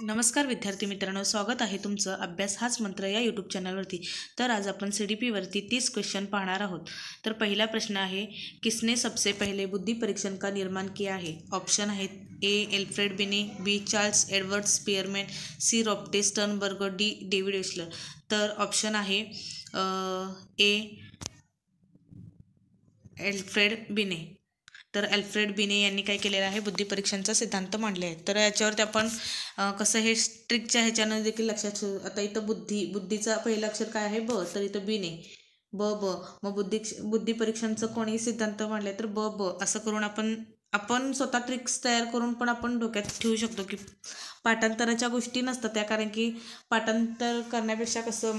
नमस्कार विद्यार्थी मित्रांनो, स्वागत आहे तुमचं अभ्यास हाच मंत्र या यूट्यूब चॅनलवरती। तर आज आपण CDP वरती 30 क्वेश्चन पाहणार आहोत। तर पहिला प्रश्न आहे, किसने सबसे पहले बुद्धि परीक्षण का निर्माण किया है? ऑप्शन आहेत A Alfred Binet, B Charles Edward Spearman, C Robert Sternberg, D David Wechsler. तर ऑप्शन आहे ए एल्फ्रेड बिने। तर अल्फ्रेड बिने यांनी काय केलेलं आहे, बुद्धिपरीक्षांचा सिद्धांत मांडले आहे। तर याच्यावरती आपण कसं हे ट्रिकच्या ह्याच्यानं देखील लक्षात ठेवू। आता इथं बुद्धीचा पहिलं अक्षर काय आहे, ब, तर इथं बिने ब मग बुद्धिपरीक्षांचं कोणी सिद्धांत मांडले, तर ब असं करून आपण स्वतः ट्रिक्स तयार करून पण आपण डोक्यात ठेवू शकतो की पाठांतराच्या गोष्टी नसतात त्या, कारण की पाठांतर करण्यापेक्षा कसं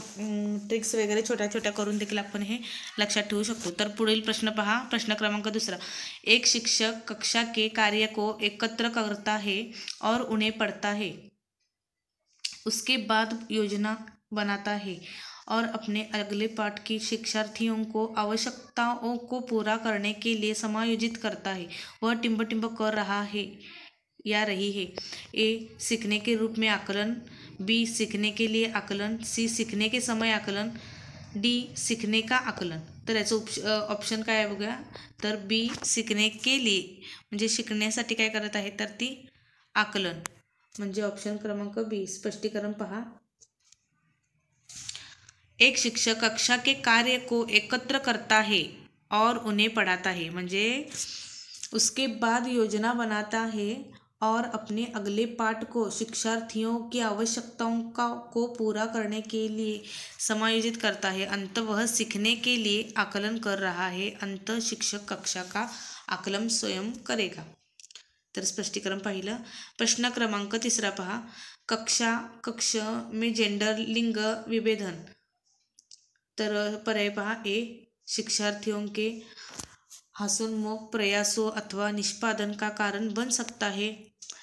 ट्रिक्स वगैरे छोट्या छोट्या करून देखील आपण हे लक्षात ठेवू शकतो। तर पुढील प्रश्न पहा, प्रश्न क्रमांक दूसरा। एक शिक्षक कक्षा के कार्य को एकत्र करता है और उन्हें पढ़ता है, उसके बाद योजना बनाता है और अपने अगले पाठ की शिक्षार्थियों को आवश्यकताओं को पूरा करने के लिए समायोजित करता है। वह टिम्ब टिम्ब कर रहा है या रही है। ए सीखने के रूप में आकलन, बी सीखने के लिए आकलन, सी सीखने के समय आकलन, डी सीखने का आकलन। तर याचं ऑप्शन काय आहे बघा, तर बी सीखने के लिए म्हणजे शिकण्यासाठी काय करत आहे, तर ती आकलन, म्हणजे ऑप्शन क्रमांक बी। स्पष्टीकरण पहा, एक शिक्षक कक्षा के कार्य को एकत्र करता है और उन्हें पढ़ाता है, म्हणजे उसके बाद योजना बनाता है और अपने अगले पाठ को शिक्षार्थियों की आवश्यकताओं को पूरा करने के लिए समायोजित करता है। अंत वह सीखने के लिए आकलन कर रहा है। अंत शिक्षक कक्षा का आकलन स्वयं करेगा। तर स्पष्टीकरण पाहिलं। प्रश्न क्रमांक तिसरा पहा, कक्ष में जेंडर लिंग विभेदन। तर पर्याय पहा, ए शिक्षार्थियों के हसनमुख प्रयासों अथवा निष्पादन का कारण बन सकता है।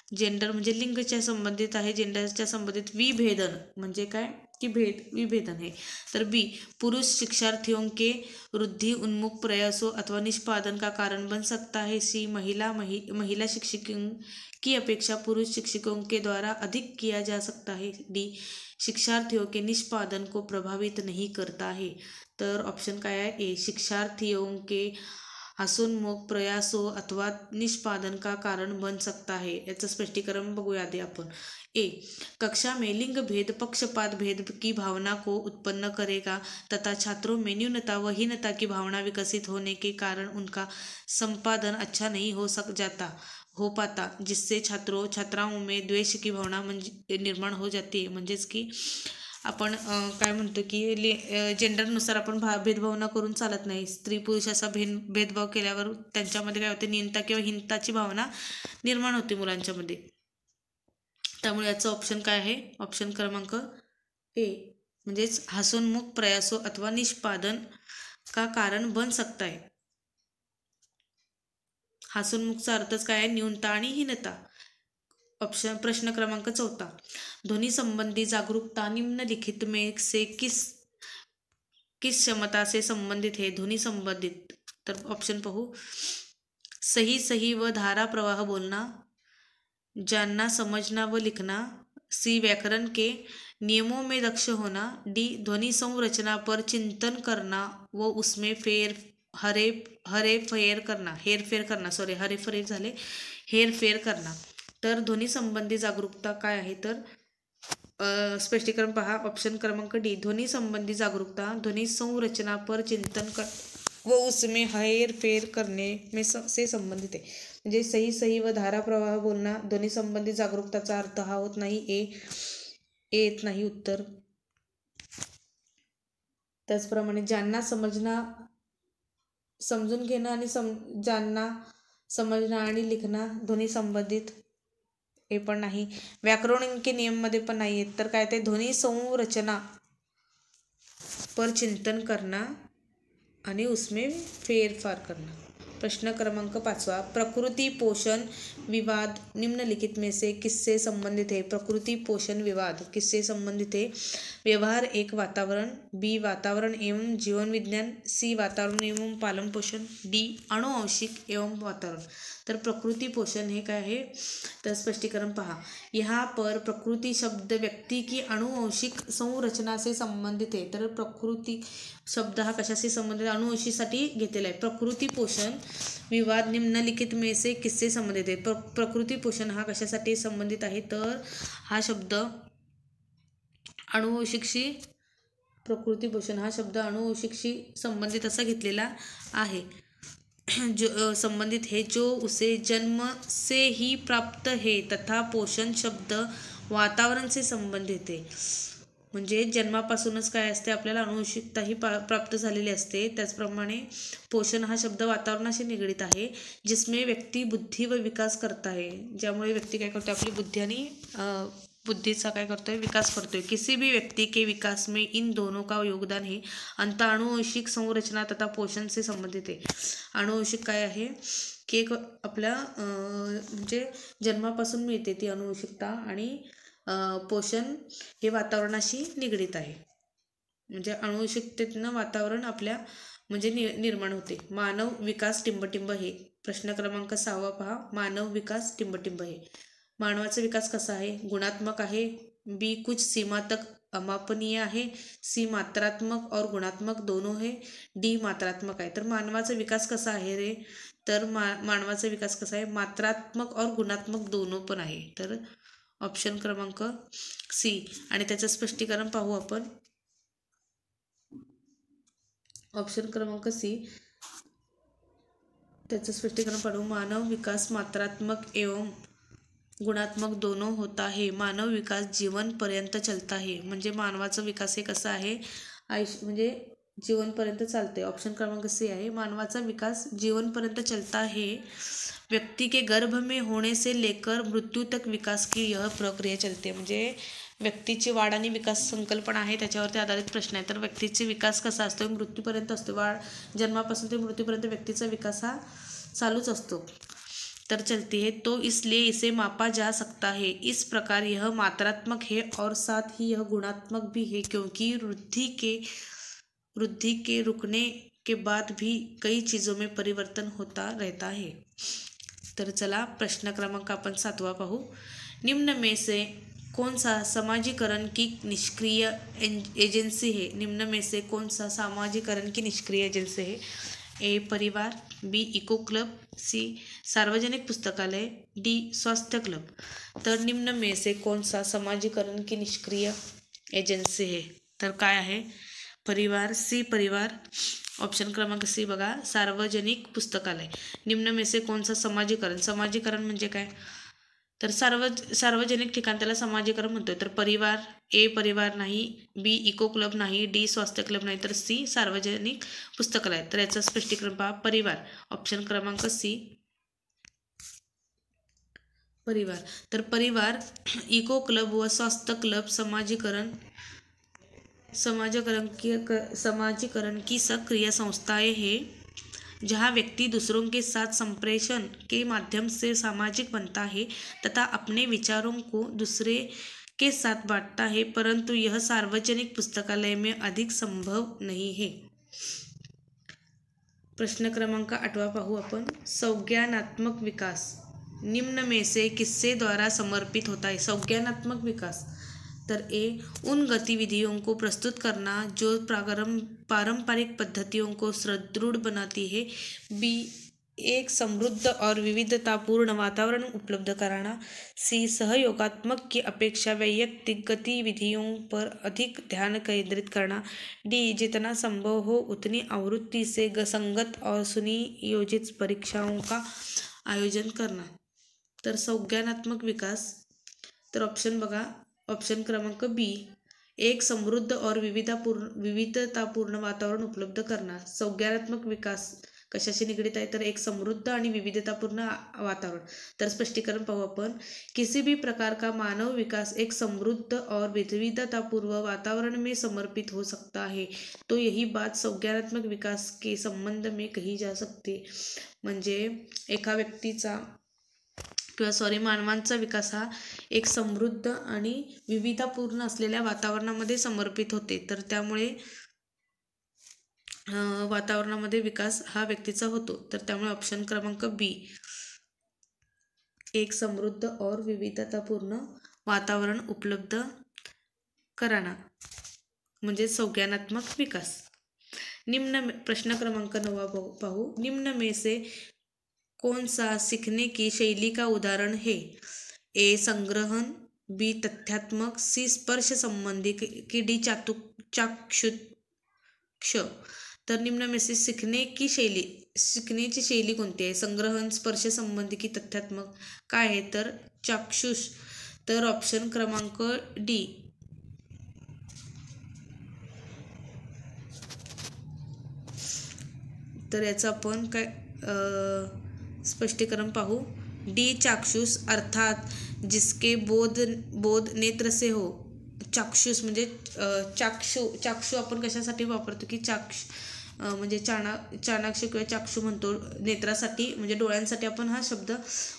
जेंडर म्हणजे लिंगच्या संबंधित आहे, जेंडरच्या संबंधित विभेदन म्हणजे काय की विभेदन है। तर बी पुरुष शिक्षार्थियों के वृद्धि उन्मुख प्रयासों अथवा निष्पादन का कारण बन सकता है। सी महिला शिक्षकों की अपेक्षा पुरुष शिक्षकों के द्वारा अधिक किया जा सकता है। डी शिक्षार्थियों के निष्पादन को प्रभावित नहीं करता है। तर ऑप्शन काय आहे, ए शिक्षार्थियों के हसनमुख प्रयासों अथवा निष्पादन का कारण बन सकता है। याचं स्पष्टीकरण बघूया आधी आपण। ए कक्षा में लिंग भेद पक्षपात भेद की भावना को उत्पन्न करेगा तथा छात्रों में न्यूनता व हीनता की भावना विकसित होने के कारण उनका संपादन अच्छा नहीं हो पाता, जिससे छात्राओं में द्वेष की भावना निर्माण हो जाती है। म्हणजेच की आपण काय म्हणतो की जेंडरनुसार आपण भेदभाव न करून चालत नाही। स्त्री पुरुष असा भेदभाव केल्यावर त्यांच्यामध्ये काय होते, न्यूनता किंवा हीनताची भावना निर्माण होते मुलांच्यामध्ये। त्यामुळे याचं ऑप्शन काय आहे, ऑप्शन क्रमांक ए म्हणजेच हसनमुख प्रयासों अथवा निष्पादन का कारण बन सकता है। हसनमुखचा अर्थच काय आहे, न्यूनता आणि हीनता। ऑप्शन प्रश्न क्रमांक चौथा, ध्वनि संबंधी जागरूकता निम्नलिखित में से किस क्षमता से संबंधित है? ध्वनि संबंधित, तर ऑप्शन पाहू, सही व धारा प्रवाह बोलना, जानना समझना व लिखना, सी व्याकरण के नियमों में दक्ष होना, डी ध्वनि संरचना पर चिंतन करना व उसमें हेरफेर करना। तर ध्वनी संबंधी जागरूकता काय आहे, तर स्पष्टीकरण पहा, ऑप्शन क्रमांक डी ध्वनि संबंधी जागरूकता ध्वनि संरचना पर चिंतन कर व उसमें हेरफेर करने में से संबंधित है। म्हणजे सही व धारा प्रवाह बोलना, ध्वनि संबंधी जागरूकताचा अर्थ हा होत नाही, येत नाही उत्तर। त्याचप्रमाणे जानना समजना, समजून घेणं आणि जानना समजणं आणि लिखणं ध्वनी संबंधित हे पण नाही। व्याकरण के नियम मध्ये पण नाही आहेत, तर काय ते ध्वनी संरचना पर चिंतन करना आणि उसमें फेरफार करना। प्रश्न क्रमांक 5, प्रकृति पोषण विवाद निम्नलिखित में से किससे संबंधित है? प्रकृति पोषण विवाद किससे संबंधित है? व्यवहार एक वातावरण, बी वातावरण एवं जीवन विज्ञान, सी वातावरण एवं पालन पोषण, डी आनुवंशिक एवं वातावरण। तर प्रकृति पोषण हे काय आहे, तर स्पष्टीकरण पहा. यहाँ पर प्रकृति शब्द व्यक्ति की अनुवंशिक संरचना से संबंधित है. तर प्रकृति शब्द हा कशाशी संबंधित, अनुवंशीसाठी घेतलेला आहे. प्रकृति पोषण विवाद निम्नलिखित में से किससे संबंधित आहे. प्रकृति पोषण हा कशासाठी संबंधित आहे, तर हा शब्द अनुवंशिकशी, प्रकृति पोषण हा शब्द अनुवंशिकशी संबंधित असा घेतलेला आहे. जो संबंधित है, जो उसे जन्म से ही प्राप्त है, तथा पोषण शब्द वातावरण से संबंधित है. म्हणजे जन्मापासूनच काय असते, आपल्याला अनुवंशिकता ही प्राप्त झालेली असते. त्याचप्रमाणे पोषण हा शब्द वातावरणाशी निगडित आहे, जिसमें व्यक्ती बुद्धी व विकास करता है. ज्यामुळे व्यक्ती काय करतो, आपली बुद्धी आणि बुद्धीचा काय करतोय, विकास करतोय. किसी भी व्यक्ति के विकास में इन दोनों का योगदान है. अंत अनुवंशिक संरचना तथा पोषण से संबंधित है. अनुवंशिक काय आहे की एक आपल्या म्हणजे जन्मापासून मिळते ती अनुवंशिकता, आणि पोषण हे वातावरणाशी निगडित आहे. म्हणजे अनुवंशिकतेतनं वातावरण आपल्या म्हणजे निर्माण होते. मानव विकास टिंबटिंब हे. प्रश्न क्रमांक 6 पहा. मानव विकास टिंबटिंब हे. मानवाचा विकास कसा आहे, गुणात्मक आहे. बी कुछ सीमा तक अमापनीय आहे. सी मात्रात्मक और गुणात्मक दोनों है. डी मात्रात्मक आहे. तर मानवाचा विकास कसा आहे रे, तर मानवाचा विकास कसा आहे, मात्रात्मक और गुणात्मक दोनों पण आहे. तर ऑप्शन क्रमांक सी. आणि त्याचं स्पष्टीकरण पाहू आपण. ऑप्शन क्रमांक सी, त्याचं स्पष्टीकरण पाहू. मानव विकास मात्रात्मक एवं गुणात्मक दोनों होता है. मानव विकास जीवन पर्यंत चलता है. म्हणजे मानवाचा विकास हे कसा आहे, आयुष्य म्हणजे जीवनपर्यंत चालते. ऑप्शन क्रमांक सी आहे. मानवाचा विकास जीवनपर्यंत चलता है. व्यक्ति के गर्भ में होणे से लेकर मृत्यू तक विकास की यह प्रक्रिया चलते. म्हणजे व्यक्तीची वाढ आणि विकास संकल्पना आहे, त्याच्यावरती आधारित प्रश्न आहे. तर व्यक्तीचे विकास कसा असतो, मृत्यूपर्यंत असतो. जन्मापासून ते मृत्यूपर्यंत व्यक्तीचा विकास हा चालूच असतो. तर चलती है, तो इसलिए इसे मापा जा सकता है. इस प्रकार यह मात्रात्मक है और साथ ही यह गुणात्मक भी है, क्योंकि वृद्धि के रुकने के बाद भी कई चीज़ों में परिवर्तन होता रहता है. तर चला प्रश्न क्रमांक आपण 7 पाहू. निम्न में से कौन सा समाजीकरण की निष्क्रिय एजेंसी है. निम्न में से कौन सा समाजीकरण की निष्क्रिय एजेंसी है. ए परिवार, बी इको क्लब, सी सार्वजनिक पुस्तकालय, डी स्वास्थ्य क्लब. तर निम्न में से कौन सा समाजीकरण की निष्क्रिय एजेंसी है. तर काय आहे, परिवार, सी परिवार. ऑप्शन क्रमांक सी बघा, सार्वजनिक पुस्तकालय. निम्न में से कौन सा समाजीकरण, समाजीकरण म्हणजे काय, तर सार्वजनिक ठिकाण त्याला समाजीकरण म्हणतोय. तर परिवार, ए परिवार नाही, बी इको क्लब नाही, डी स्वास्थ्य क्लब नाही, तर सी सार्वजनिक पुस्तकालय. तर याचं स्पष्टीकरण पहा. परिवार, ऑप्शन क्रमांक सी परिवार. तर परिवार, इको क्लब व स्वास्थ्य क्लब समाजीकरण की सक्रिय संस्थाएं हैं, जहाँ व्यक्ति दूसरों के साथ संप्रेषण के माध्यम से सामाजिक बनता है तथा अपने विचारों को दूसरे के साथ बांटता है, परंतु यह सार्वजनिक पुस्तकालय में अधिक संभव नहीं है. प्रश्न क्रमांक 8 पाहू आपण. संज्ञानात्मक विकास निम्न में से किससे द्वारा समर्पित होता है. संज्ञानात्मक विकास, तर ए उन गतिविधियों को प्रस्तुत करना जो पारंपरिक पद्धतियों को सुदृढ़ बनाती है. बी एक समृद्ध और विविधतापूर्ण वातावरण उपलब्ध कराना. सी सहयोगात्मक की अपेक्षा वैयक्तिक गतिविधियों पर अधिक ध्यान केंद्रित करना. डी जितना संभव हो उतनी आवृत्ति से संगत और सुनियोजित परीक्षाओं का आयोजन करना. तर संज्ञानात्मक विकास, तर ऑप्शन बघा, ऑप्शन क्रमांक बी एक समृद्ध और विविधतापूर्ण वातावरण उपलब्ध करना. संज्ञानात्मक विकास कशाशी निगडित आहे, तर एक समृद्ध आणि विविधतापूर्ण वातावरण. तर स्पष्टीकरण पाहू आपण. किसी भी प्रकार का मानव विकास एक समृद्ध और विविधतापूर्ण वातावरण में समर्पित हो सकता है, तो यही बात संज्ञानात्मक विकास के संबंध में कही जा सकते. म्हणजे एका व्यक्तीचा मानवांचा विकास हा एक समृद्ध आणि विविधतापूर्ण असलेल्या वातावरणामध्ये समर्पित होते. तर त्यामुळे वातावरणामध्ये विकास हा व्यक्तीचा होतो. तर त्यामुळे ऑप्शन क्रमांक बी एक समृद्ध और विविधतापूर्ण वातावरण उपलब्ध कराना म्हणजे संज्ञानात्मक विकास। प्रश्न क्रमांक 9 पाहू। निम्न में से कौन सा सीखने की शैली का उदाहरण है? ए संग्रहण, बी तथ्यात्मक, सी स्पर्श संबंधी की डी चाक्षुष। तर निम्न में से शिकण्याची शैली कोणती आहे? संग्रहण, स्पर्श संबंधी की तथ्यात्मक? काय आहे तर चाक्षुष। तर ऑप्शन क्रमांक डी। तर याचं आपण काय स्पष्टीकरण पाहू। डी चाक्षुष अर्थात जिसके बोध नेत्र से हो। चाक्षुष म्हणजे चाक्षु आपण कशासाठी वापरतो की म्हणजे चाणाक्ष किंवा चाक्षु म्हणतो नेत्रासाठी म्हणजे डोळ्यांसाठी आपण हा शब्द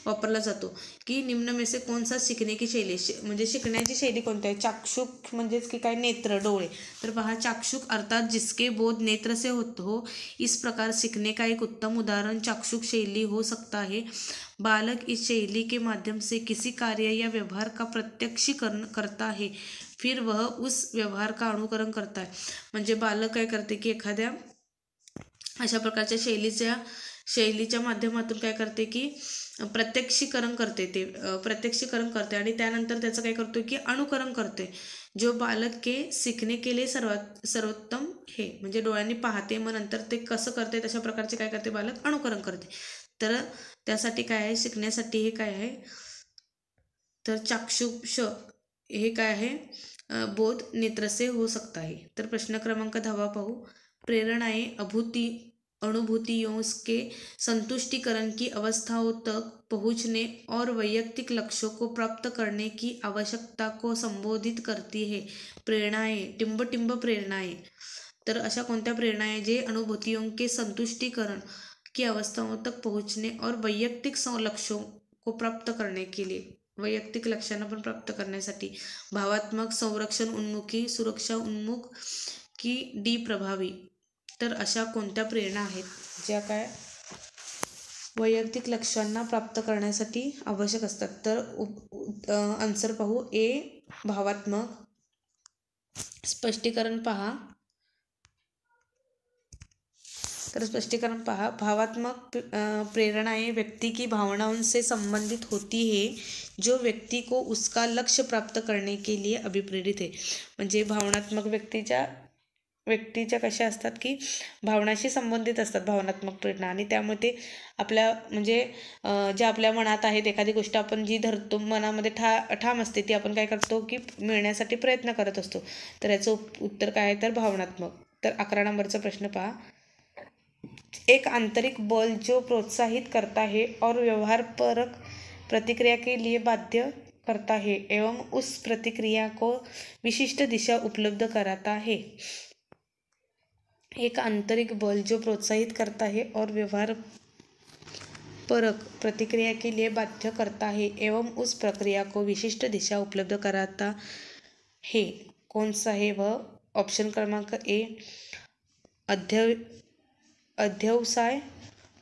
वापरला जातो की निम्न में से कौन सा सीखने की शैली म्हणजे शिकण्याची शैली कोणती आहे? चाक्षुक म्हणजेच की काय नेत्र डोळे। तर पहा चाक्षुक अर्थात जिसके बोध नेत्र से हो इस प्रकार सीखने का एक उत्तम उदाहरण चाक्षुक शैली हो सकता है। बालक इस शैली के माध्यम से किसी कार्य या व्यवहार का प्रत्यक्षीकरण करता है, फिर वह उस व्यवहार का अनुकरण करता है। म्हणजे बालक काय करते की एखाद्या अशा प्रकारच्या शैलीच्या माध्यमातून काय करते की प्रत्यक्षीकरण करते आणि त्यानंतर त्याचं काय करतो की अनुकरण करते। जो बालक के सीखने के लिए सर्वोत्तम है म्हणजे डोळ्यांनी पाहते मग नंतर ते कसं करते तशा प्रकारचे काय करते बालक अनुकरण करते। तर त्यासाठी काय आहे शिकण्यासाठी हे काय आहे तर चाक्षुष हे काय आहे बोध नेत्र से हो सकता है। तर प्रश्न क्रमांक 10 पाहू। प्रेरणाएं अनुभूतियों के संतुष्टिकरण की अवस्थाओं तक पहुँचने और वैयक्तिक लक्ष्यों को प्राप्त करने की आवश्यकता को संबोधित करती है। प्रेरणाएं टिंब प्रेरणाएं। तर अशा कोणत्या प्रेरणाएं जे अनुभूतियों के संतुष्टिकरण की अवस्थाओं तक पहुँचने और वैयक्तिक लक्ष्यों को प्राप्त करने के लिए वैयक्तिक लक्ष्यांना पण प्राप्त करण्यासाठी भावात्मक, संरक्षण उन्मुखी, सुरक्षा उन्मुख की डी प्रभावी। तर अशा कोणत्या प्रेरणा आहेत ज्या काय वैयक्तिक लक्ष्यांना प्राप्त करण्यासाठी आवश्यक असतात? तर आन्सर पाहू। ए भावात्मक। स्पष्टीकरण पहा। तर स्पष्टीकरण पहा। भावात्मक प्रेरणाएं व्यक्ति की भावनाओं से संबंधित होती है जो व्यक्ति को उसका लक्ष्य प्राप्त करने के लिए अभिप्रेरित है। म्हणजे भावनात्मक व्यक्तीच्या कशा असतात की भावनाशी संबंधित असतात भावनात्मक प्रेरणा आणि त्यामुळे ते आपल्या म्हणजे ज्या आपल्या मनात आहेत एखादी गोष्ट आपण जी धरतो मनामध्ये ठाम असते ती आपण काय करतो की मिळण्यासाठी प्रयत्न करत असतो। तर याचं उत्तर काय आहे तर भावनात्मक। तर 11 नंबरचा प्रश्न पहा। एक आंतरिक बल जो प्रोत्साहित करता है और व्यवहार परक प्रतिक्रिया के लिए बाध्य करता है एवं उस प्रतिक्रिया को विशिष्ट दिशा उपलब्ध कराता है। एक आंतरिक बल जो प्रोत्साहित करता है और व्यवहार परक प्रतिक्रिया के लिए बाध्य करता है एवं उस प्रक्रिया को विशिष्ट दिशा उपलब्ध कराता है कौन सा है वह? ऑप्शन क्रमांक ए अध्यवसाय,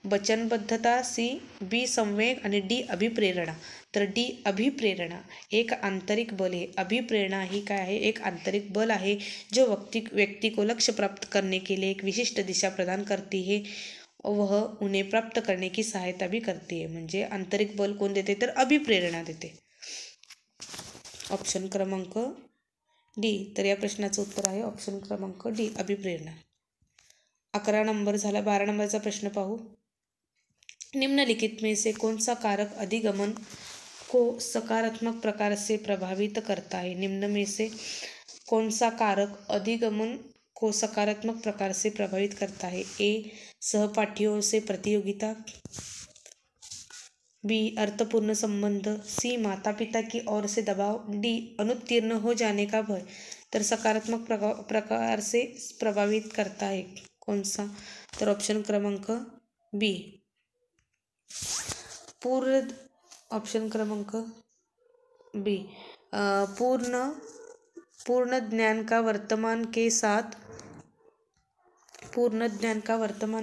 वचनबद्धता, सी बी संवेग आणि डी अभिप्रेरणा। तर डी अभिप्रेरणा एक आंतरिक बल है। अभिप्रेरणा ही काय आहे एक आंतरिक बल आहे जो व्यक्ति को लक्ष्य प्राप्त करने के लिए एक विशिष्ट दिशा प्रदान करती है वह उन्हें प्राप्त करने की सहायता भी करती है। म्हणजे आंतरिक बल कोण देते तर अभिप्रेरणा देते। ऑप्शन क्रमांक डी। तर या प्रश्नाचं उत्तर आहे ऑप्शन क्रमांक डी अभिप्रेरणा। 11 नंबर झाला। 12 नंबरचा प्रश्न पाहू। निम्नलिखित में से कौन सा कारक अधिगमन को सकारात्मक प्रकार से प्रभावित करता है? निम्न में से कौन सा कारक अधिगमन को सकारात्मक प्रकार से प्रभावित करता है? ए सहपाठियों से प्रतियोगिता, बी अर्थपूर्ण संबंध, सी माता पिता की ओर से दबाव, डी अनुत्तीर्ण हो जाने का भय। तर सकारात्मक प्रकार से प्रभावित करता है कौन सा? तर ऑप्शन क्रमांक बी ऑप्शन क्रमांक बी पूर्ण ज्ञान का वर्तमान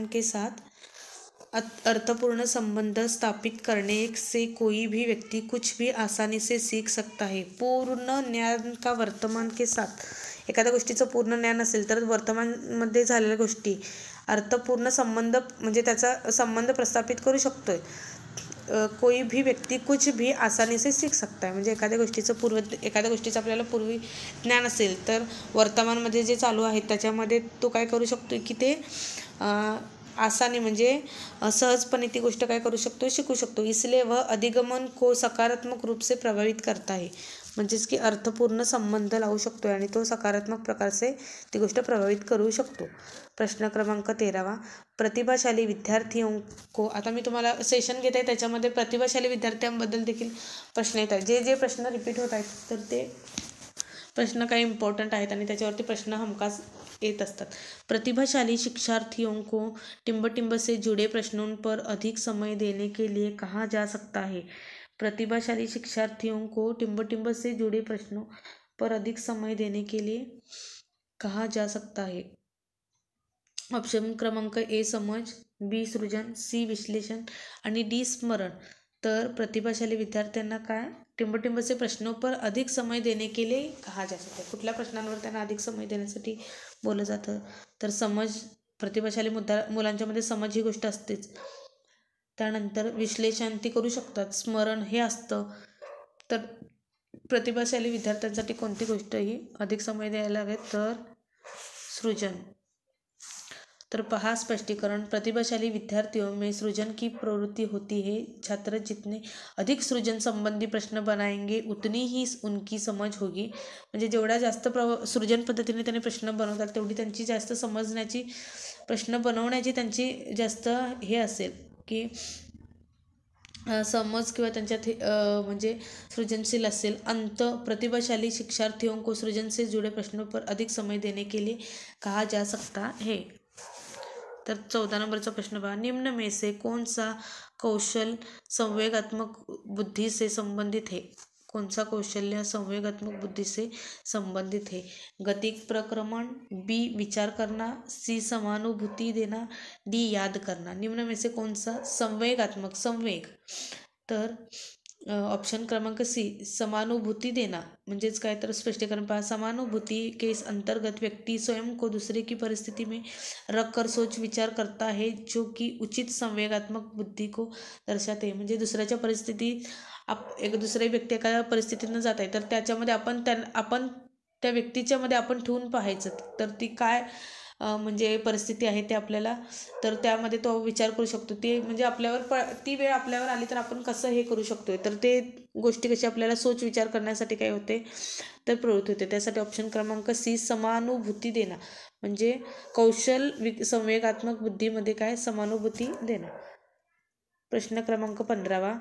के साथ अर्थपूर्ण संबंध स्थापित करने से कोई भी व्यक्ति कुछ भी आसानी से सीख सकता है. पूर्ण ज्ञान का वर्तमान के साथ. एखाद्या गोष्टीचं पूर्ण ज्ञान असेल तर वर्तमानमध्ये झालेल्या गोष्टी अर्थपूर्ण संबंध म्हणजे त्याचा संबंध प्रस्थापित करू शकतोय. कोई भी व्यक्ती कुछ भी आसानी से सीख सकता है. म्हणजे एखाद्या गोष्टीचं आपल्याला पूर्वी ज्ञान असेल तर वर्तमानमध्ये जे चालू आहे त्याच्यामध्ये तो काय करू शकतो की ते आसानी म्हणजे सहजपणे ती गोष्ट काय करू शकतो, शिकू शकतो. इसलिए वह अधिगमन को सकारात्मक रूप से प्रभावित करता है. म्हणजेच की अर्थपूर्ण संबंध लावू शकतो आणि तो सकारात्मक प्रकारचे ती गोष्ट प्रभावित करू शकतो. प्रश्न क्रमांक 13. प्रतिभाशाली विद्यार्थियों को. आता मी तुम्हाला सेशन घेत आहे त्याच्यामध्ये प्रतिभाशाली विद्यार्थ्यांबद्दल देखील प्रश्न येत आहेत. जे प्रश्न रिपीट होत आहेत तर ते प्रश्न काही इम्पॉर्टंट आहेत आणि त्याच्यावरती प्रश्न हमखास येत असतात. प्रतिभाशाली शिक्षार्थियों को टिम्ब से जुड़े प्रश्नों पर अधिक समय देने के लिए कहा जा सकता है. प्रतिभाशाली शिक्षार्थियों को टिम्ब से जुड़े प्रश्नों पर अधिक समय देने के लिए कहा जा सकता है. ऑप्शन क्रमांक ए समज, बी सृजन, सी विश्लेषण आणि डी स्मरण. तर प्रतिभाशाली विद्यार्थ्यांना काय टिम्ब प्रश्नों पर अधिक समय देने के लिए कहा जा सकता है. कुठल्या प्रश्नांवर त्यांना अधिक समय देण्यासाठी बोललं जातं तर समज. प्रतिभाशाली मुलांच्यामध्ये समज ही गोष्ट असतेच. त्यानंतर विश्लेषण ती करू शकतात. स्मरण हे असतं. तर प्रतिभाशाली विद्यार्थ्यांसाठी कोणती गोष्ट ही अधिक समय द्यायला लागेल तर सृजन. तर पहा स्पष्टीकरण. प्रतिभाशाली विद्यार्थियों में सृजन की प्रवृत्ति होती है. छात्र जितने अधिक सृजन संबंधी प्रश्न बनाएंगे उतनी ही उनकी समज होगी. म्हणजे जेवढा जास्त सृजन पद्धतीने त्यांनी प्रश्न बनवतात तेवढी त्यांची जास्त समजण्याची, प्रश्न बनवण्याची त्यांची जास्त हे असेल की समज किंवा त्यांच्यात म्हणजे सृजनशील असेल. अंत प्रतिभाशाली शिक्षार्थियों को सृजन से जुड़े प्रश्नों पर अधिक समय देने के लिए कहा जा सकता है. तर 14 नंबरचा प्रश्न पहा. निम्न में से कौन सा कौशल संवेगात्मक बुद्धि से संबंधित है. कौन सा कौशल्य संवेगात्मक बुद्धि से संबंधित है. गतिक प्रक्रमण, बी विचार करना, सी समानुभूति देना, डी याद करना. निम्न में से कौन सा संवेगात्मक संवेग. तर ऑप्शन क्रमांक सी समानुभूति देना. म्हणजेच काय तर स्पष्टीकरण पहा. समानुभूति के इस अंतर्गत व्यक्ति स्वयं को दूसरे की परिस्थिति में रख कर सोच विचार करता है जो कि उचित संवेगात्मक बुद्धि को दर्शाते. म्हणजे दुसऱ्याच्या परिस्थितीत एक दुसरी व्यक्ती एका परिस्थितीतनं जात आहे तर त्याच्यामध्ये आपण त्या व्यक्तीच्या मध्ये आपण ठेवून पाहायचं तर ती काय म्हणजे परिस्थिती आहे ते आपल्याला, तर त्यामध्ये तो विचार करू शकतो. ते म्हणजे आपल्यावर ती वेळ आपल्यावर आली तर आपण कसं हे करू शकतोय. तर ते गोष्टी कशी आपल्याला सोच विचार करण्यासाठी काय होते तर प्रवृत्ती होते. त्यासाठी ऑप्शन क्रमांक सी समानुभूती देणं. म्हणजे कौशल संवेगात्मक बुद्धीमध्ये काय समानुभूती देणं. प्रश्न क्रमांक 15.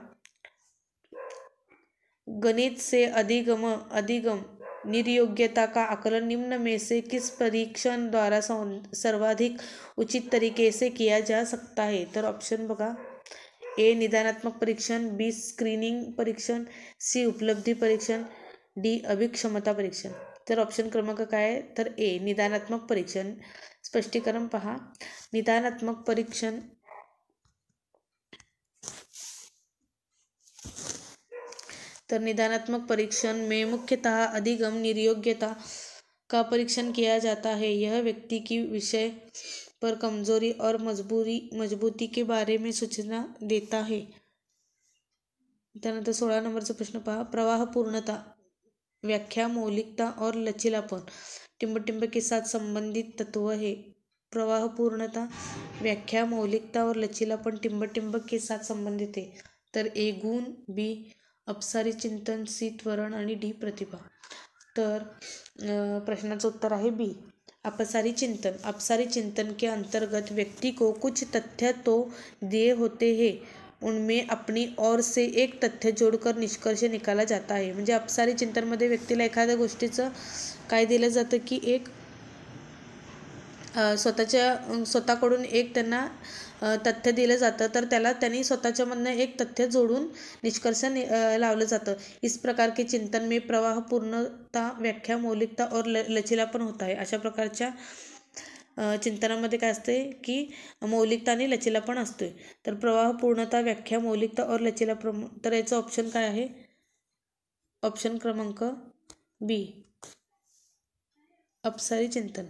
गणित से अधिगम निर्योग्यता का आकलन निम्न में से किस परीक्षण द्वारा सर्वाधिक उचित तरीके से किया जा सकता है. तर ऑप्शन बघा. ए निदानात्मक परीक्षण, बी स्क्रीनिंग परीक्षण, सी उपलब्धी परीक्षण, डी अभिक्षमता परीक्षण. तर ऑप्शन क्रमांक काय आहे तर ए निदानात्मक परीक्षण. स्पष्टीकरण पहा. निदानात्मक परीक्षण तर निदानात्मक परीक्षण में मुख्यतः अधिगम निर्योग्यता का परीक्षण किया जाता है. यह व्यक्ति की विषय पर कमजोरी और मजबूती के बारे में सूचना देता है. त्यानंतर 16 नंबरचा प्रश्न पहा. प्रवाह पूर्णता, व्याख्या, मौलिकता और लचीलापन टिम्ब के साथ संबंधित तत्व है. प्रवाह पूर्णता, व्याख्या, मौलिकता और लचीलापन टिम्ब के साथ संबंधित है. तर ए गुण, बी अपसारी चिंतन, सी त्वरण आणि डी प्रतिभा. तर प्रश्नाचं उत्तर आहे बी अपसारी चिंतन. अपसारी चिंतन के अंतर्गत व्यक्ति को कुछ तथ्य तो दिए होते हैं, उनमें अपनी ओर से एक तथ्य जोड़कर निष्कर्ष निकाला जाता है. म्हणजे अपसारी चिंतनमध्ये व्यक्तीला एखाद्या गोष्टीचं काय दिलं जातं की एक स्वतःकडून एक त्यांना तथ्य दिलं जातं तर त्याला त्यांनी स्वतःच्यामधनं एक तथ्य जोडून निष्कर्ष लावलं जातं. इस प्रकार के चिंतन में प्रवाह पूर्णता, व्याख्या, मौलिकता और लचीलापन होता है. अशा प्रकारच्या चिंतनामध्ये काय असते की मौलिकता आणि लचीलापण असतोय. तर प्रवाह, पूर्णता, व्याख्या, मौलिकता और लचीलापण. तर याचं ऑप्शन काय आहे? ऑप्शन क्रमांक बी, अपसारी चिंतन.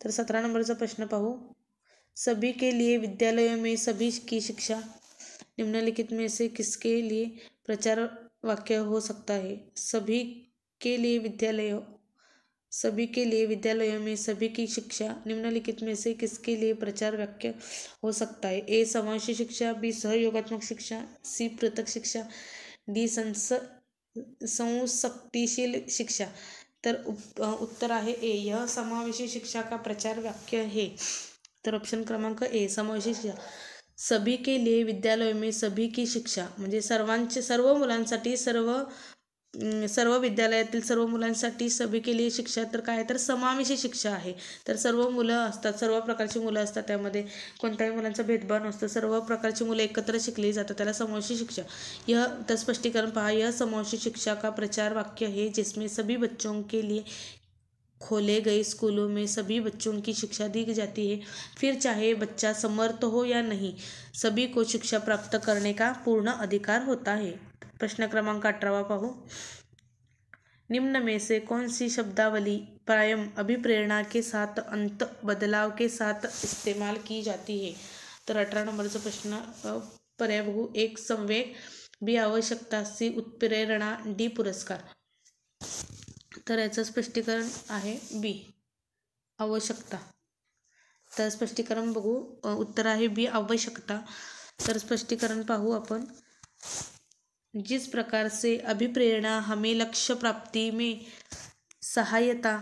तर 17 नंबरचा प्रश्न पाहू. सभी के लिए विद्यालयों में सभी की शिक्षा निम्नलिखित में से किसके लिए प्रचार वाक्य हो सकता है? सभी के लिए विद्यालयों में सभी की शिक्षा निम्नलिखित में से किसके लिए प्रचार वाक्य हो सकता है? ए समावेशी शिक्षा, बी सहयोगात्मक शिक्षा, सी पृथक शिक्षा, डी संशक्तिशील शिक्षा. तर उत्तर आहे ए, यह समावेशी शिक्षा का प्रचार वाक्य है. तर ऑप्शन क्रमांक ए, समावेशी शिक्षा. सभी के लिए विद्यालय में सभी की शिक्षा म्हणजे सर्व मुलांसाठी, सर्व विद्यालयातील सर्व मुलांसाठी सभी के लिए शिक्षा. तर काय तर समावेशी शिक्षा आहे. तर सर्व मुलं असतात, सर्व प्रकारची मुलं असतात, त्यामध्ये कोणत्याही मुलांचा भेदभाव नसतो, सर्व प्रकारची मुलं एकत्र शिकली जातात, त्याला समावेशी शिक्षा. यह तर स्पष्टीकरण पहा. यह समावेशी शिक्षा का प्रचार वाक्य है जिसमें सभी बच्चों के लिए खोले गए स्कूलों में सभी बच्चों की शिक्षा दी जाती है, फिर चाहे बच्चा समर्थ हो या नहीं, सभी को शिक्षा प्राप्त करने का पूर्ण अधिकार होता है. प्रश्न क्रमांक 18 पाहू. निम्न में से कौन सी शब्दावली प्रायः अभिप्रेरणा के साथ अंत बदलाव के साथ इस्तेमाल की जाती है? तर 18 नंबरचा प्रश्न पर्याय बघू. एक संवेग, बी आवश्यकता, सी उत्प्रेरणा, डी पुरस्कार. तर याचं स्पष्टीकरण आहे बी, आवश्यकता. तर स्पष्टीकरण बघू. उत्तर आहे बी, आवश्यकता. तर स्पष्टीकरण पाहू आपण. जिस प्रकार से अभिप्रेरणा हमें लक्ष्य प्राप्ति में सहायता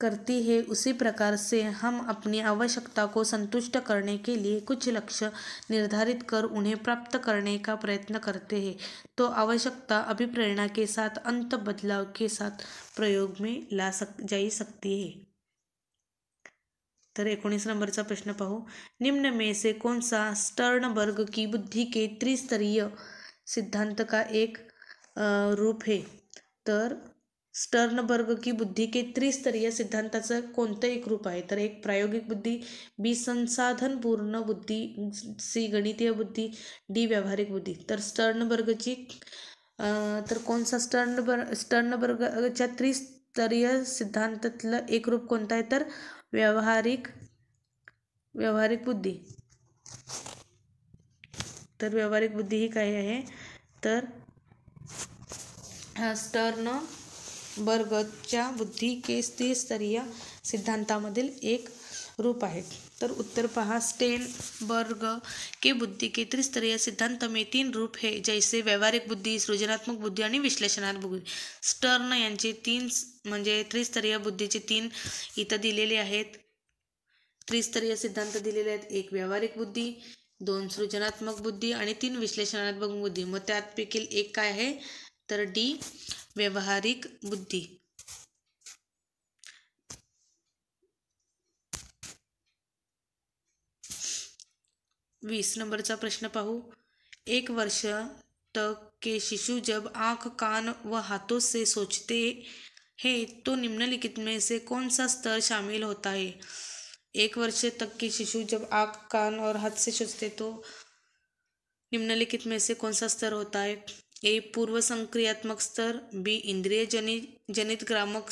करती है, उसी प्रकार से हम अपनी आवश्यकता को संतुष्ट करने के लिए कुछ लक्ष्य निर्धारित कर उन्हें प्राप्त करने का प्रयत्न करते हैं. तो आवश्यकता अभिप्रेरणा के साथ अंत बदलाव के साथ प्रयोग में जा सकती है. तर 19 नंबरचा प्रश्न पाहू. निम्न में से कौन सा स्टर्नबर्ग की बुद्धि के त्रिस्तरीय सिद्धांत का एक रूप है? तर स्टर्नबर्ग की बुद्धी के त्रिस्तरीय सिद्धांताचं कोणतं एक रूप आहे? तर एक प्रायोगिक बुद्धी, बी संसाधनपूर्ण बुद्धी, सी गणितीय बुद्धी, डी व्यावहारिक बुद्धी. तर स्टर्नबर्गची तर कोणता स्टर्नबर्गच्या त्रिस्तरीय सिद्धांतातलं एक रूप कोणतं आहे? तर व्यावहारिक बुद्धी. तर व्यावहारिक बुद्धी ही काय आहे? तर स्टर्नबर्गच्या बुद्धी के त्रिस्तरीय सिद्धांतामधील एक रूप आहे. तर उत्तर पहा. स्टेनबर्ग के बुद्धि के त्रिस्तरीय सिद्धांत में 3 रूप है, जैसे व्यावहारिक बुद्धी, सृजनात्मक बुद्धी आणि विश्लेषणात्मक बुद्धी. स्टर्न यांचे 3 म्हणजे त्रिस्तरीय बुद्धीचे 3 इथं दिलेले आहेत. त्रिस्तरीय सिद्धांत दिलेले आहेत. एक व्यावहारिक बुद्धी, 2 सृजनात्मक बुद्धी आणि 3 विश्लेषणात्मक बुद्धी. मग त्यापैकी एक काय आहे? तर डी, व्यावहारिक बुद्धी. 20 नंबरचा प्रश्न पाहू. 1 वर्ष तक के शिशु जब आँख, कान व हाथों से सोचते हैं तो निम्नलिखित में से कौन सा स्तर शामिल होता है? 1 वर्ष तक के शिशु जब आँख, कान और हाथ से सोचते तो निम्नलिखित में से कौन सा स्तर होता है? ए पूर्व संक्रियात्मक स्तर, बी इंद्रिय जनित गामक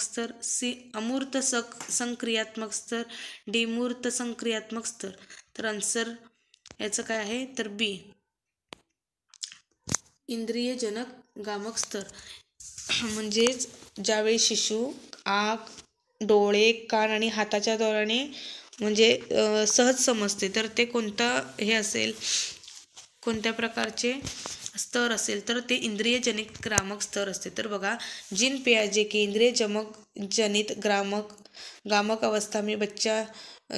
स्तर, सी अमूर्त संक्रियात्मक स्तर, डी मूर्त संक्रियात्मक स्तर. तर आन्सर याचं काय आहे? तर बी, इंद्रियजनक गामक स्तर. म्हणजेच ज्यावेळी शिशु आँख, डोळे, कान आणि हाताच्या द्वाराने म्हणजे सहज समजते, तर ते कोणतं हे असेल, कोणत्या प्रकारचे स्तर असेल, तर ते इंद्रियजनित ग्रामक स्तर असते. तर बघा, जीन पियाजे के इंद्रिय जनित गामक अवस्था में बच्चा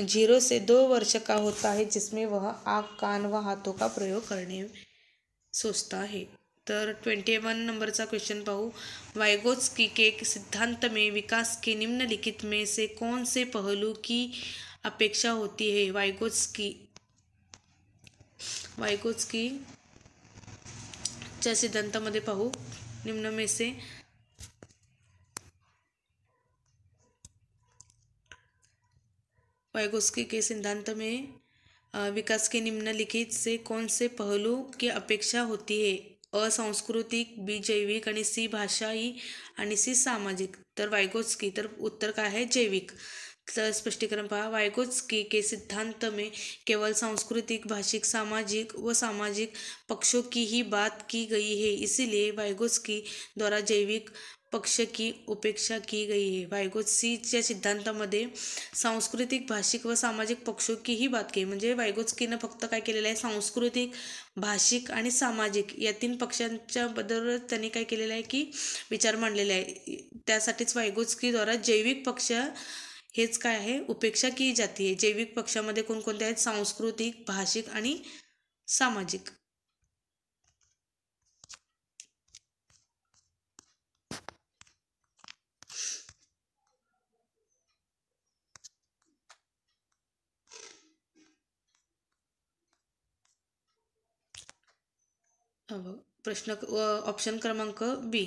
0 से 2 वर्ष का होता है, जिसमें वह आँख, कान व हाथों का प्रयोग करने सोचता है. तर 21 नंबरचा क्वेश्चन पाहू. वाइगोत्स्की के सिद्धांत में विकास के निम्नलिखित में से कौन से पहलू की अपेक्षा होती है? वाइगोत्स्की च्या सिद्धांतामध्ये पाहू. निम्न में से वाइगोत्स्की के सिद्धांत में विकास के निम्नलिखित से कौन से पहलू की अपेक्षा होती है? असांस्कृतिक, बी जैविक आणि सी भाषाई आणि सी सामाजिक. तर वाइगोत्स्की, तर उत्तर काय आहे? जैविक. तर स्पष्टीकरण पहा. वाइगोत्स्की के सिद्धांत में केवल सांस्कृतिक, भाषिक, सामाजिक व सामाजिक पक्षों की ही बात की गई है. इसीलिए वाइगोत्स्की द्वारा जैविक पक्ष की उपेक्षा की गई है. वाइगोत्स्कीच्या सिद्धांतामध्ये सांस्कृतिक, भाषिक व सामाजिक पक्षों की ही बात की. म्हणजे वाइगोत्स्कीनं फक्त काय केलेलं आहे? सांस्कृतिक, भाषिक आणि सामाजिक या 3 पक्षांच्या बद्दल त्यांनी काय केलेलं आहे की विचार मांडलेले आहे. त्यासाठीच वाइगोत्स्कीद्वारा जैविक पक्ष हेच काय आहे? उपेक्षा की जाती है. जैविक पक्षामध्ये कोणकोणते आहेत? सांस्कृतिक, भाषिक आणि सामाजिक. प्रश्न ऑप्शन क्रमांक बी.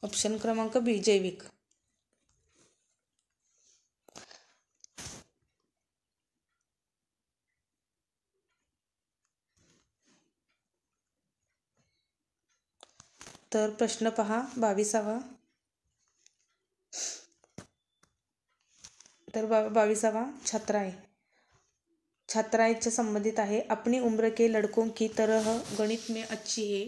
ऑप्शन क्रमांक बी जैविक. तर प्रश्न पहा 22वा. तर 22वा छात्राएं. छात्राएं से संबंधित है. अपनी उम्र के लड़कों की तरह गणित में अच्छी है.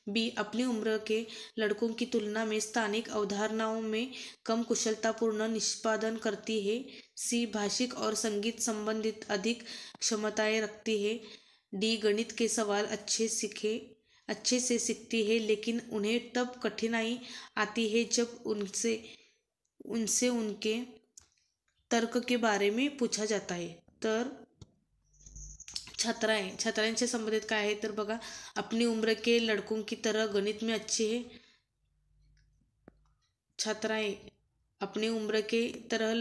बी अपनी उम्र के लड़कों की तुलना में स्थानिक अवधारणाओं में कम कुशलतापूर्ण निष्पादन करती है. सी भाषिक और संगीत संबंधित अधिक क्षमताएं रखती है. डी गणित के सवाल अच्छे से सीखती है लेकिन उन्हें तब कठिनाई आती है जब उनसे उनके तर्क के बारे में पूछा जाता है. तर छात्रांचे संबंधित काय आहे? तर बघा, अपनी उम्र के लड़कों की तरह गणित में अच्छे है. छात्राएं अपनी उम्र के तरह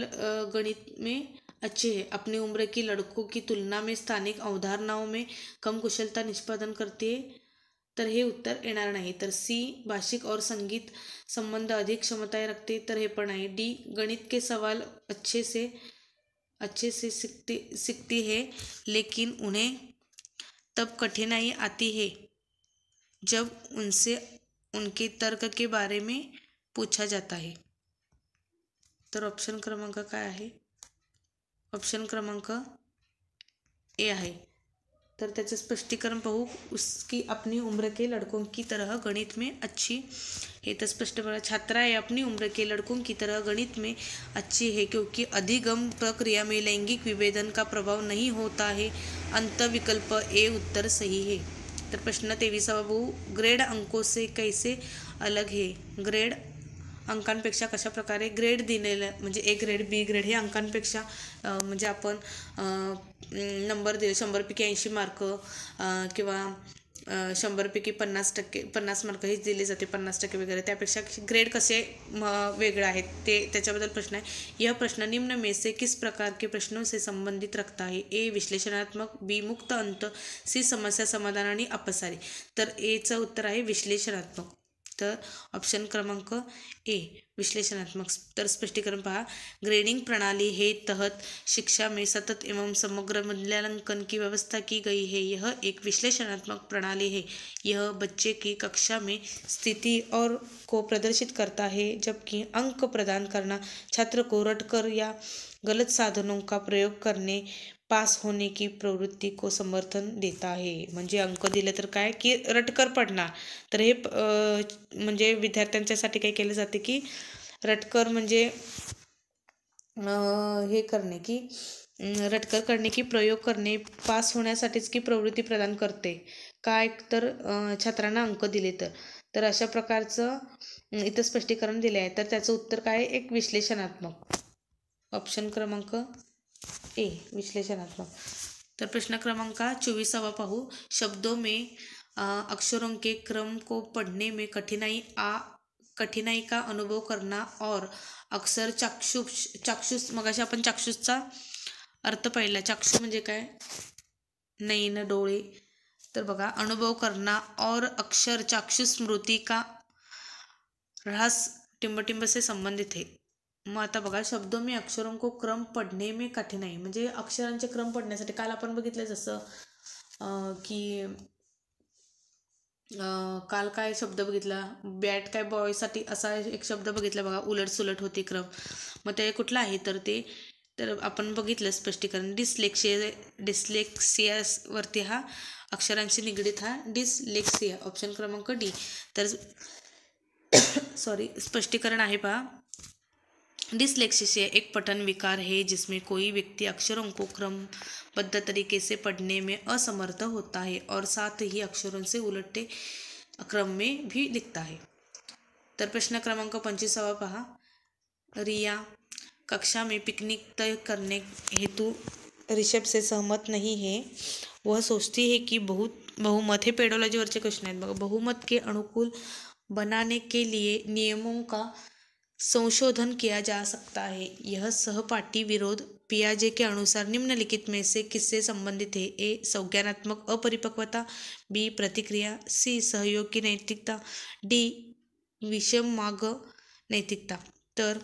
गणित में अच्छे है. अपनी उम्र की लड़कों की तुलना में स्थानिक अवधारणाओं में कम कुशलता निष्पादन करते है. तर हे उत्तर येणार नाही. तर सी भाषिक और संगीत संबंध अधिक क्षमताएं रखते, तर हे पण आहे. डी गणित के सवाल अच्छे से सीखती है लेकिन उन्हें तब कठिनाई आती है जब उनसे उनके तर्क के बारे में पूछा जाता है. तर ऑप्शन क्रमांक काय आहे? ऑप्शन क्रमांक ए आहे. तर त्याचं स्पष्टीकरण पाहू. उसकी अपनी उम्र के लड़कों की तरह गणित में अच्छी है. तर स्पष्ट बघा, छात्राएं अपनी उम्र के लड़कों की तरह गणित में अच्छी है क्योंकि अधिगम प्रक्रिया में लैंगिक विभेदन का प्रभाव नहीं होता है. अंत विकल्प ए उत्तर सही है. तर प्रश्न 23वा बघू. ग्रेड अंकों से कैसे अलग है? ग्रेड अंकांपेक्षा कशा प्रकारे ग्रेड दिलेलं, म्हणजे ए ग्रेड, बी ग्रेड हे अंकांपेक्षा म्हणजे आपण नंबर दिले 100पैकी 80 मार्क किंवा 100पैकी 50 मार्क हेच दिले जाते, 50% वगैरे. त्यापेक्षा ग्रेड कसे वेगळे आहेत ते त्याच्याबद्दल प्रश्न आहे. यह प्रश्न निम्न में से किस प्रकार के प्रश्नों से संबंधित रखता है? ए विश्लेषणात्मक, बी मुक्त अंत, सी समस्या समाधान आणि अपसारी. तर एचं उत्तर आहे विश्लेषणात्मक. तर ऑप्शन क्रमांक ए विश्लेषणात्मक. तर स्पष्टीकरण पहा. ग्रेडिंग प्रणाली है तहत शिक्षा में सतत एवं समग्र मूल्यांकन की व्यवस्था की गई है. यह एक विश्लेषणात्मक प्रणाली है. यह बच्चे की कक्षा में स्थिति और को प्रदर्शित करता है जबकि अंक प्रदान करना छात्र को रटकर या गलत साधनों का प्रयोग करने पास होने की प्रवृत्ती को समर्थन देता है. म्हणजे अंक दिले तर काय की रटकर पडणार. तर हे म्हणजे विद्यार्थ्यांच्यासाठी काय केले जाते की रटकर म्हणजे हे करणे की रटकर करणे की प्रयोग करणे पास होण्यासाठीच की प्रवृत्ती प्रदान करते. काय तर छात्रांना अंक दिले तर अशा प्रकारचं इथं स्पष्टीकरण दिले आहे. तर त्याचं उत्तर काय? एक विश्लेषणात्मक. ऑप्शन क्रमांक ए विश्लेषणात्मक. तर प्रश्न क्रमांक 24वा पाहू. शब्दों में अक्षरों के क्रम को पढ़ने में कठिनाई का अनुभव करना और अक्षर चाक्षुष मगाशी आपण चाक्षुषचा अर्थ पाहिला. चाक्षु म्हणजे काय? नैन डोळे, तर बघा, अनुभव करना और अक्षर चाक्षुष स्मृति का ह्रास टिंबटिंब से संबंधित है. मग आता बघा, शब्दों में अक्षरों को क्रम पढ़ने में कठिनाई, म्हणजे अक्षरांचे क्रम पडण्यासाठी काल आपण बघितलं जसं की काल काय शब्द बघितला, बॅट काय बॉयसाठी असा एक शब्द बघितला बघा, उलट सुलट होते क्रम. मग ते कुठलं आहे तर आपण बघितलं स्पष्टीकरण. डिस्लेक्सियावरती हा अक्षरांशी निगडीत हा डिसलेक्सिया, ऑप्शन क्रमांक डी. तर स्पष्टीकरण आहे पहा. डिसलेक्सिया एक पठन विकार है जिसमें कोई व्यक्ति अक्षरों को क्रमबद्ध तरीके से पढ़ने में असमर्थ होता है और साथ ही अक्षरों से उलटे क्रम में भी लिखता है. तर प्रश्न क्रमांक 25 पहा. रिया कक्षा में पिकनिक तय करने हेतु ऋषभ से सहमत नहीं है. वह सोचती है कि बहुमत, हे पेडोलॉजीवरचे क्वेश्चन आहेत बघा. बहुमत के अनुकूल बनाने के लिए नियमों का संशोधन किया जा सकता है. यह सहपाठी विरोध पियाजे के अनुसार निम्नलिखित में से किससे संबंधित है? ए. संज्ञानात्मक अपरिपक्वता, बी. प्रतिक्रिया, सी. सहयोग की नैतिकता, डी. विषममार्ग नैतिकता. तर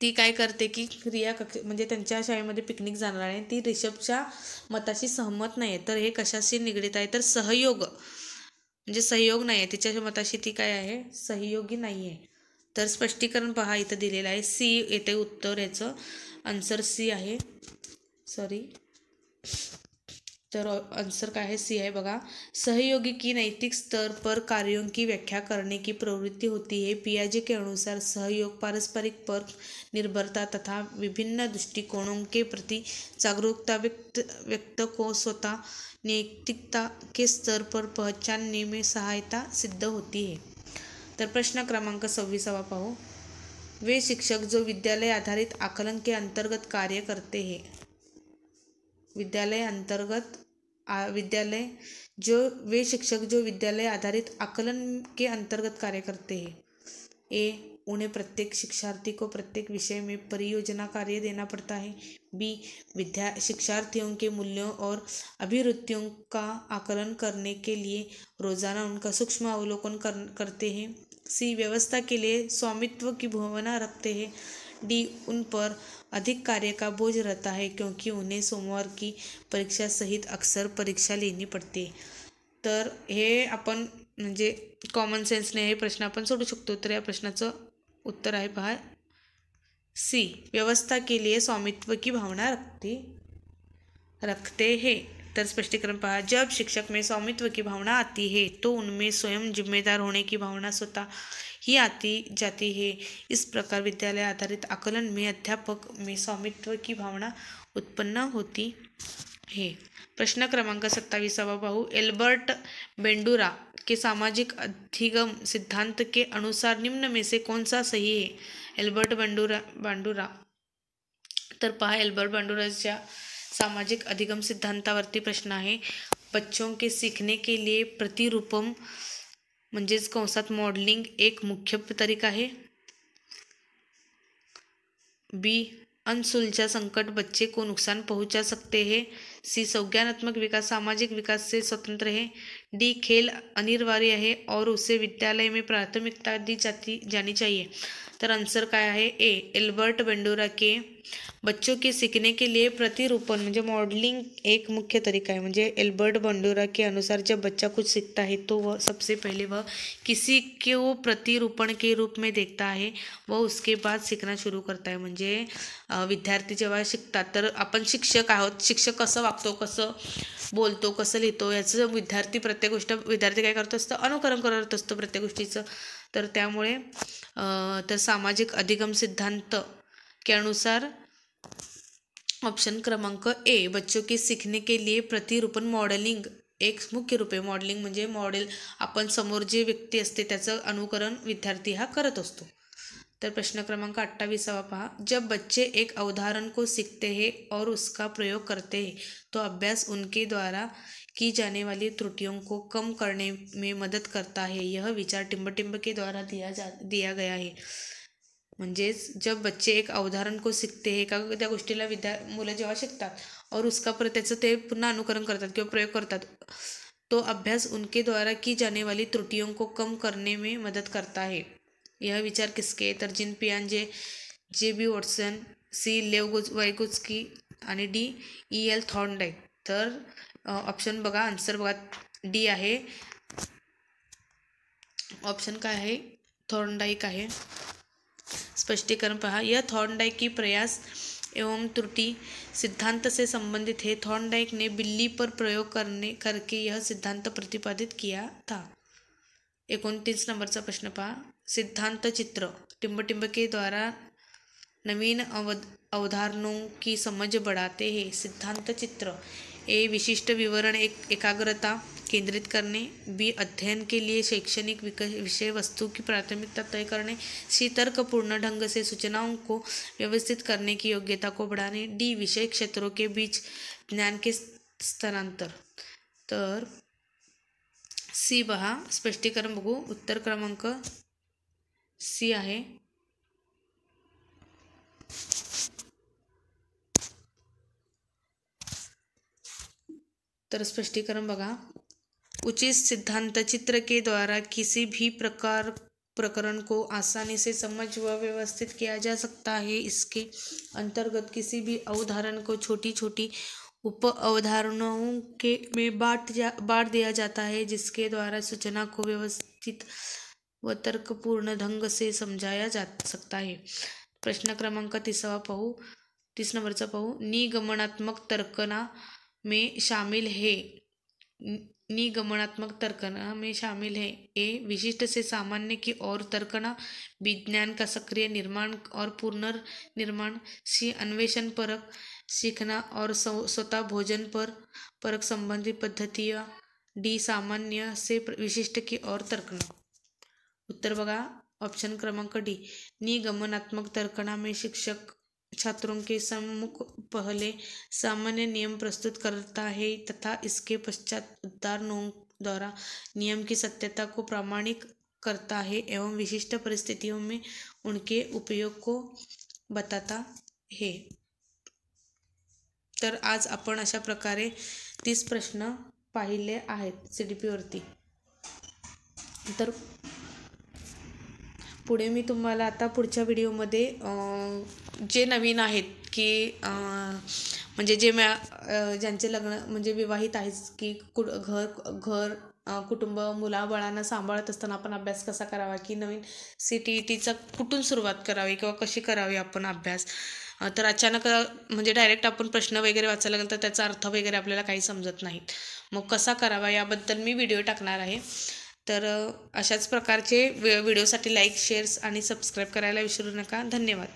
ती काय करते की रिया म्हणजे त्यांच्या शाळेमध्ये पिकनिक जाणार आहे, ती ऋषभच्या मताशी सहमत नाही आहे. तर हे कशाशी निगडीत आहे? तर सहयोग, म्हणजे सहयोग नाही आहे तिच्या मताशी, ती काय आहे? सहयोगी नाही आहे. तर स्पष्टीकरण पहा, इथं दिलेलं आहे. सी येते उत्तर, याचं आन्सर सी आहे. तर आंसर काय है? सी है बघा. सहयोगी की नैतिक स्तर पर कार्यों की व्याख्या करने की प्रवृत्ति होती है. पियाजे के अनुसार सहयोग पारस्परिक पर निर्भरता तथा विभिन्न दृष्टिकोणों के प्रति जागरूकता व्यक्त को स्वतः नैतिकता के स्तर पर पहचानने में सहायता सिद्ध होती है. तर प्रश्न क्रमांक 26 पाहू. वे शिक्षक जो विद्यालय आधारित आकलन के अंतर्गत कार्य करते हैं. वे शिक्षक जो विद्यालय आधारित आकलन के अंतर्गत कार्य करते हैं. ए. उन्हें प्रत्येक शिक्षार्थी को प्रत्येक विषय में परियोजना कार्य देना पड़ता है. बी. शिक्षार्थियों के मूल्यों और अभिरुचियों का आकलन करने के लिए रोजाना उनका सूक्ष्म अवलोकन करते हैं. सी. व्यवस्था के लिए स्वामित्व की भावना रखते हैं. डी. उन पर अधिक कार्य का बोझ रहता है क्योंकि उन्हें सोमवार की परीक्षा सहित अक्सर परीक्षा लेनी पड़ती है. तर हे आपण म्हणजे कॉमन सेन्सने हे प्रश्न आपण सोडू शकतो. तर या प्रश्नाचं उत्तर आहे पहा सी. व्यवस्था के लिए स्वामित्व की भावना रखते हैं. तर स्पष्टीकरण पहा. जब शिक्षक में स्वामित्व की भावना आती है तो उनमें स्वयं जिम्मेदार होने की भावना स्वतः ही आती जाती है. इस प्रकार विद्यालय आधारित आकलन में अध्यापक में स्वामित्व की भावना उत्पन्न होती है. प्रश्न क्रमांक 27 पाहू. एल्बर्ट बेंडूरा के सामाजिक अधिगम सिद्धांत के अनुसार निम्न में से कौन सा सही है? एल्बर्ट बांडुरा. तर पहा, एल्बर्ट बांडुराच्या सामाजिक अधिगम सिद्धांतावरती प्रश्न आहे. बच्चों के सीखने के लिए प्रतिरूपम म्हणजेच कंसात मॉडलिंग एक मुख्य तरीका है. बी. अनसुलझा संकट बच्चे को नुकसान पहुंचा सकते हैं. सी. संज्ञानात्मक विकास सामाजिक विकास से स्वतंत्र है. डी. खेल अनिवार्य है और उसे विद्यालय में प्राथमिकता दी जानी चाहिए. तर आंसर काय आहे? ए. एल्बर्ट बेंडूरा के बच्चों के सीखने के लिए प्रतिरूपण म्हणजे मॉडलिंग एक मुख्य तरीका है. म्हणजे एल्बर्ट बेंडूरा के अनुसार जब बच्चा कुछ सीखता है तो वह सबसे पहले वह किसी को प्रतिरूपण के रूप में देखता है, वह उसके बाद सीखना शुरू करता है. म्हणजे विद्यार्थी जेव्हा शिकतात तर आपण शिक्षक आहोत, शिक्षक कसं वागतो, कसं बोलतो, कसं लिहितो याचं विद्यार्थी काय करत असतं? अनुकरण करत असतो प्रत्येक गोष्टीचं. तर त्यामुळे तर सामाजिक अधिगम सिद्धांत के अनुसार ऑप्शन क्रमांक ए. बच्चों के सीखने के लिए प्रतिरूपण मॉडेलिंग एक मुख्य रूप आहे. मॉडेलिंग म्हणजे मॉडेल, आपण समोर जे व्यक्ती असते त्याचं अनुकरण विद्यार्थी हा करत असतो. तर प्रश्न क्रमांक 28 पहा. जब बच्चे एक अवधारण को सीखते हैं और उसका प्रयोग करते हैं तो अभ्यास उनके द्वारा की जाने वाली त्रुटियों को कम करने में मदद करता है. यह विचार टिंबटिंब के द्वारा दिया गया है. म्हणजेच जब बच्चे एक अवधारण को सीखते हैं, एखाद्या गोष्टीला मुलं जेव्हा शिकतात और उसका पर त्याचं ते पुन्हा अनुकरण करतात किंवा प्रयोग करतात, तो अभ्यास उनके द्वारा की जाने वाली त्रुटियों को कम करने में मदद करता है. यह विचार किसके? तर जीन पियाजे, J B. Watson, C. Lev Vygotsky आणि डी. E.L. थॉर्नडाईक. तर ऑप्शन बघा, आन्सर बघा, डी आहे. ऑप्शन काय आहे? थॉर्नडाईक आहे. स्पष्टीकरण पहा. यह थॉर्नडाइक की प्रयास एवं त्रुटि सिद्धांत से संबंधित है. थॉर्नडाइक ने बिल्ली पर प्रयोग करके यह सिद्धांत प्रतिपादित किया था. 29 नंबरचा प्रश्न पहा. सिद्धांत चित्र टिम्बटिम्ब के द्वारा नवीन अवधारणों की समझ बढ़ाते हैं. सिद्धांत चित्र. ए. विशिष्ट विवरण एकाग्रता केंद्रित करने. बी. अध्ययन के लिए शैक्षणिक विषय वस्तु की प्राथमिकता तय करने. सी. तर्कपूर्ण ढंग से सूचनाओं को व्यवस्थित करने की योग्यता को बढ़ाने. डी. विषय क्षेत्रों के बीच ज्ञान के स्थानांतर. तर सी पहा. स्पष्टीकरण बघू. उत्तर क्रमांक सी आहे. तर स्पष्टीकरण बघा. उचित सिद्धांत चित्र के द्वारा किसी भी प्रकरण को आसानी से समझ व व्यवस्थित किया जा सकता है. इसके अंतर्गत किसी भी अवधारण को छोटी छोटी उप अवधारणाओं में बांट दिया जाता है, जिसके द्वारा सूचना को व्यवस्थित व तर्कपूर्ण ढंग से समझाया जा सकता है. प्रश्न क्रमांक 30 नंबरचा पाहू. निगमनात्मक तर्कना में शामिल है. निगमनात्मक तर्कना में शामिल है. ए. विशिष्ट से सामान्य की ओर तर्कना. विज्ञान का सक्रिय निर्माण और पुनर्निर्माण. सी. अन्वेषण परक सीखना और स्वतः भोजन परक संबंधी पद्धतियाँ. डी. सामान्य से विशिष्ट की ओर तर्कना. उत्तर बघा. ऑप्शन क्रमांक डी. निगमनात्मक तर्कना में शिक्षक छात्रों के सम्मुख पहले सामान्य नियम प्रस्तुत करता है तथा इसके पश्चात उदाहरणों द्वारा नियम की सत्यता को प्रमाणित करता है एवं विशिष्ट परिस्थितियों में उनके उपयोग को बताता है. तर आज आपण अशा प्रकारे 30 प्रश्न पाहिले आहेत CDP वरती. तर पुढे मी तुम्हाला आता पुढच्या व्हिडिओमध्ये जे नवीन आहेत की म्हणजे ज्यांचे लग्न म्हणजे विवाहित आहेत की घर कुटुंब मुलाबाळांना सांभाळत असताना आपण अभ्यास कसा करावा, की नवीन CTETचा कुठून सुरुवात करावी किंवा कशी करावी आपण अभ्यास. तर अचानक म्हणजे डायरेक्ट आपण प्रश्न वगैरे वाचायला गेलं तर त्याचा अर्थ वगैरे आपल्याला काही समजत नाहीत. मग कसा करावा याबद्दल मी व्हिडिओ टाकणार आहे. तर अशाच प्रकारचे व्हिडिओसाठी लाईक, शेअर्स आणि सबस्क्राईब करायला विसरू नका. धन्यवाद.